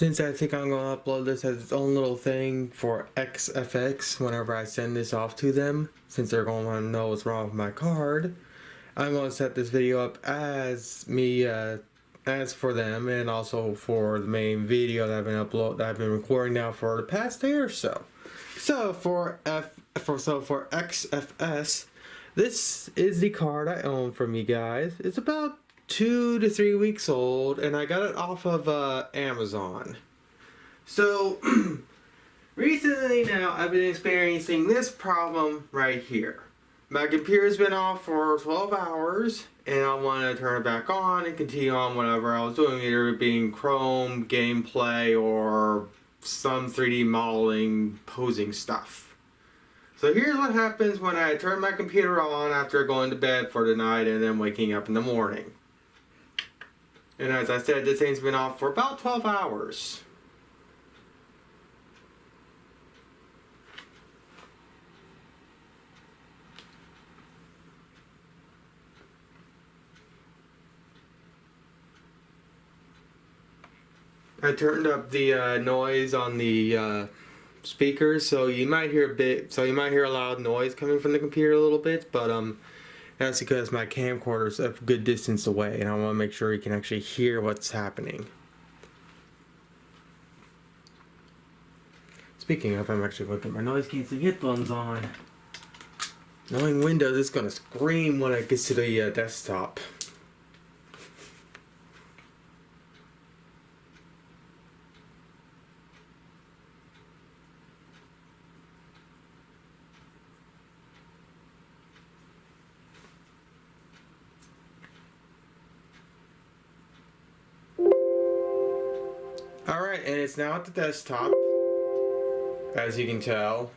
Since I think I'm going to upload this as its own little thing for XFX whenever I send this off to them, since they're going to want to know what's wrong with my card, I'm going to set this video up as me, as for them, and also for the main video that I've been recording now for the past day or so. So for XFS, this is the card I own from you guys. It's about 2 to 3 weeks old, and I got it off of Amazon. So recently now I've been experiencing this problem right here. My computer's been off for 12 hours, and I want to turn it back on and continue on whatever I was doing, either being Chrome, gameplay, or some 3D modeling, posing stuff. So here's what happens when I turn my computer on after going to bed for the night and then waking up in the morning. And as I said, this thing's been off for about 12 hours. I turned up the noise on the speakers, so you might hear a loud noise coming from the computer a little bit, but that's because my camcorder's a good distance away, and I want to make sure you can actually hear what's happening. Speaking of, I'm actually going to put my noise canceling headphones on. Knowing Windows is going to scream when it gets to the desktop. Alright, and it's now at the desktop, as you can tell.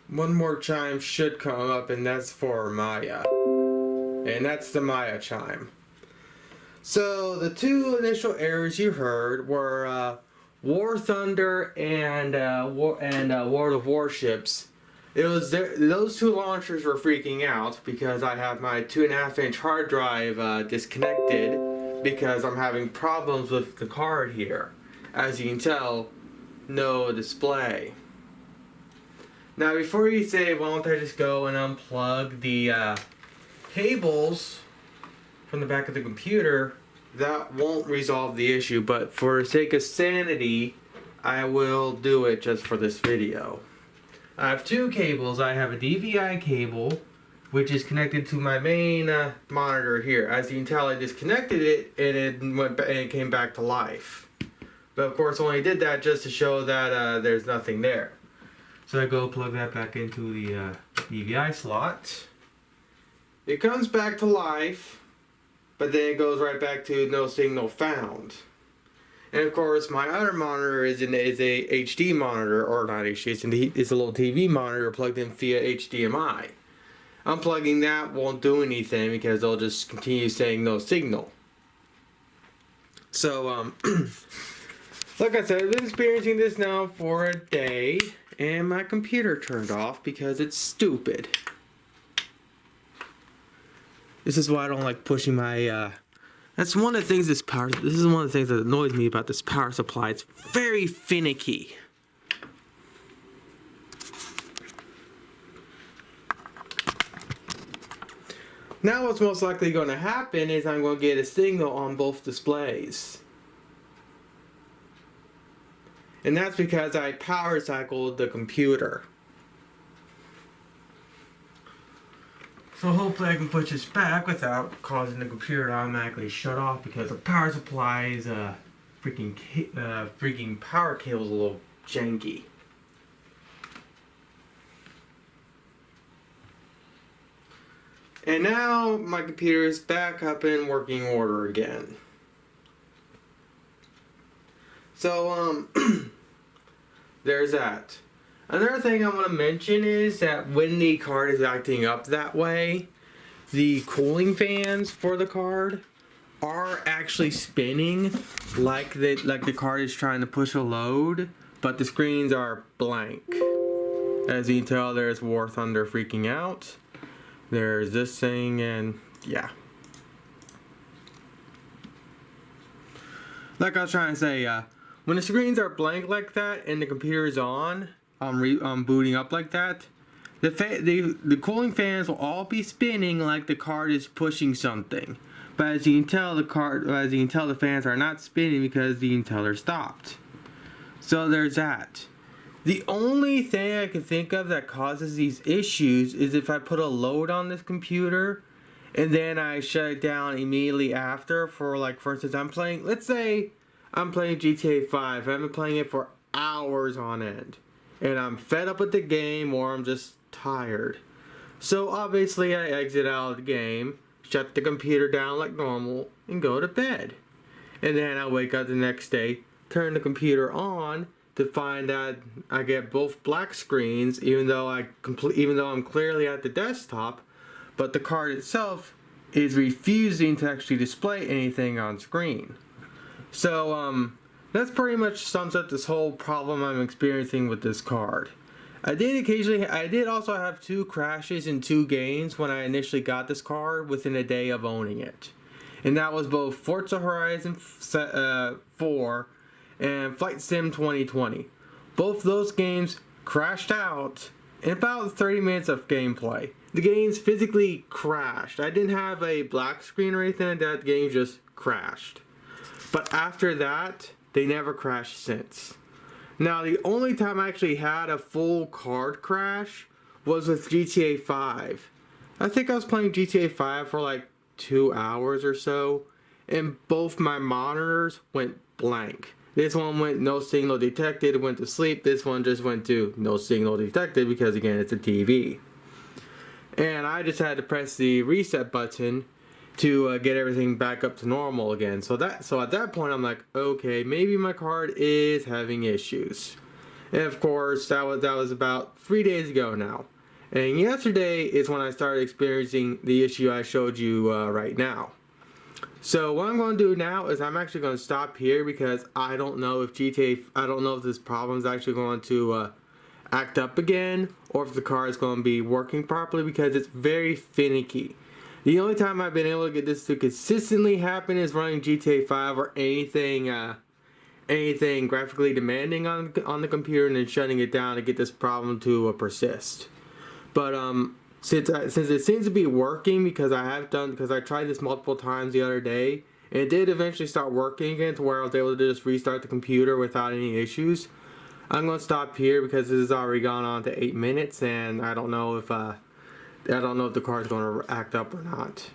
One more chime should come up, and that's for Maya. And that's the Maya chime. So, the two initial errors you heard were War Thunder and World of Warships. Those two launchers were freaking out because I have my 2.5-inch hard drive disconnected because I'm having problems with the card here. As you can tell, no display. Now before you say, why don't I just go and unplug the cables from the back of the computer, that won't resolve the issue, but for the sake of sanity, I will do it just for this video. I have two cables. I have a DVI cable, which is connected to my main monitor here. As you can tell, I disconnected it and it came back to life. But of course, only did that just to show that there's nothing there. So I go plug that back into the DVI slot. It comes back to life. But then it goes right back to no signal found. And of course, my other monitor is a HD monitor, or not HD, it's a little TV monitor plugged in via HDMI. Unplugging that won't do anything because they'll just continue saying no signal. So, like I said, I've been experiencing this now for a day, and my computer turned off because it's stupid. This is why I don't like pushing my, that's one of the things this is one of the things that annoys me about this power supply. It's very finicky. Now what's most likely going to happen is I'm going to get a signal on both displays. And that's because I power cycled the computer. So hopefully I can push this back without causing the computer to automatically shut off because the power supply's freaking power cable's a little janky. And now my computer is back up in working order again. So there's that. Another thing I want to mention is that when the card is acting up that way, the cooling fans for the card are actually spinning like the card is trying to push a load, but the screens are blank. As you can tell, there's War Thunder freaking out. There's this thing, and yeah. Like I was trying to say, when the screens are blank like that and the computer is on, booting up like that, the cooling fans will all be spinning like the card is pushing something. But as you can tell, the fans are not spinning because the can tell they're stopped. So there's that. The only thing I can think of that causes these issues is if I put a load on this computer and then I shut it down immediately after for, like, for instance, let's say I'm playing GTA 5. I've been playing it for hours on end. And I'm fed up with the game or I'm just tired. So obviously I exit out of the game, shut the computer down like normal, and go to bed. And then I wake up the next day, turn the computer on to find that I get both black screens, even though I'm clearly at the desktop, but the card itself is refusing to actually display anything on screen. So that's pretty much sums up this whole problem I'm experiencing with this card. I did also have 2 crashes in 2 games when I initially got this card within a day of owning it. And that was both Forza Horizon 4 and Flight Sim 2020. Both those games crashed out in about 30 minutes of gameplay. The games physically crashed. I didn't have a black screen or anything like that. The game just crashed. But after that, they never crashed since. Now, the only time I actually had a full card crash was with GTA 5. I think I was playing GTA 5 for like 2 hours or so, and both my monitors went blank. This one went no signal detected, went to sleep. This one just went to no signal detected because, again, it's a TV. And I just had to press the reset button to get everything back up to normal again. So at that point, I'm like, okay, maybe my card is having issues. And of course, that was about 3 days ago now. And yesterday is when I started experiencing the issue I showed you right now. So what I'm going to do now is I'm actually going to stop here because I don't know if this problem is actually going to act up again, or if the card is going to be working properly, because it's very finicky. The only time I've been able to get this to consistently happen is running GTA 5 or anything graphically demanding on the computer, and then shutting it down to get this problem to persist. But since it seems to be working, because I tried this multiple times the other day, and it did eventually start working again to where I was able to just restart the computer without any issues. I'm going to stop here because this has already gone on to 8 minutes, and I don't know if the card's going to act up or not.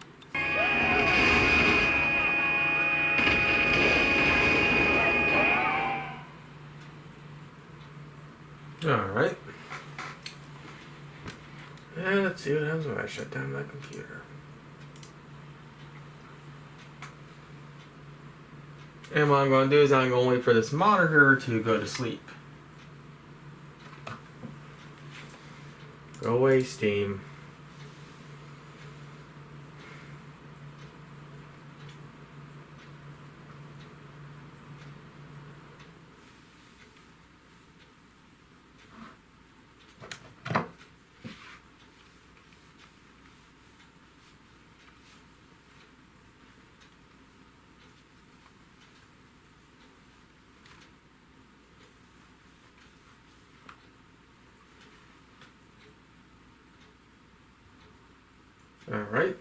Alright. And let's see what happens when I shut down my computer. And what I'm going to do is I'm going to wait for this monitor to go to sleep. Go away, Steam. Alright.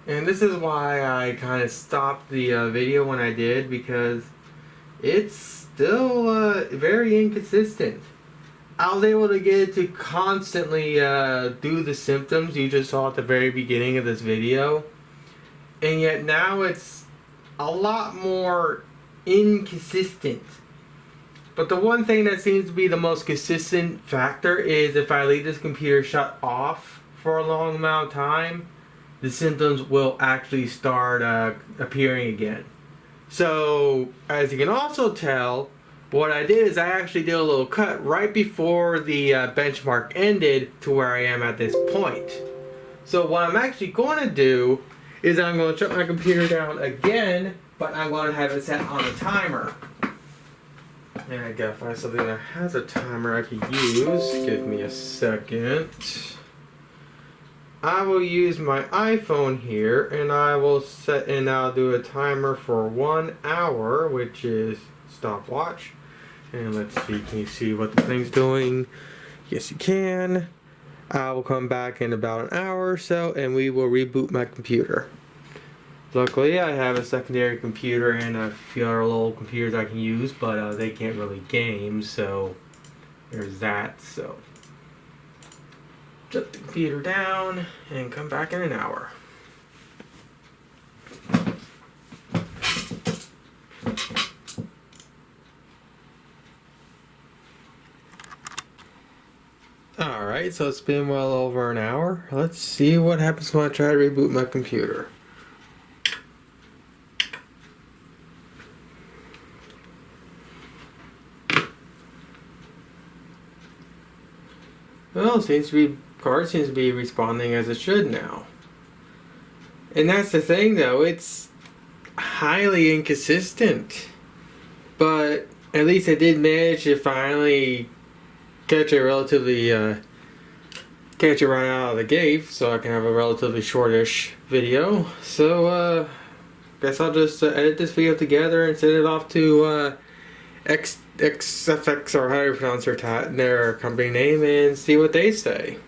And this is why I kind of stopped the video when I did, because it's still very inconsistent. I was able to get it to constantly do the symptoms you just saw at the very beginning of this video. And yet now it's a lot more inconsistent. But the one thing that seems to be the most consistent factor is if I leave this computer shut off for a long amount of time, the symptoms will actually start appearing again. So, as you can also tell, what I did is I actually did a little cut right before the benchmark ended to where I am at this point. So what I'm actually going to do is I'm going to shut my computer down again, but I'm going to have it set on a timer. And I gotta find something that has a timer I can use. Give me a second. I will use my iPhone here, and I will set, and I'll do a timer for 1 hour, which is stopwatch. And let's see, can you see what the thing's doing? Yes, you can. I will come back in about an hour or so, and we will reboot my computer. Luckily, I have a secondary computer and a few other little computers I can use, but they can't really game, so there's that. So shut the computer down and come back in an hour. Alright, so it's been well over an hour. Let's see what happens when I try to reboot my computer. Well, card seems to be responding as it should now. And that's the thing, though, it's highly inconsistent. But at least I did manage to finally catch it right out of the gate, so I can have a relatively shortish video. So, guess I'll just edit this video together and send it off to XFX, or how you pronounce their company name, and see what they say.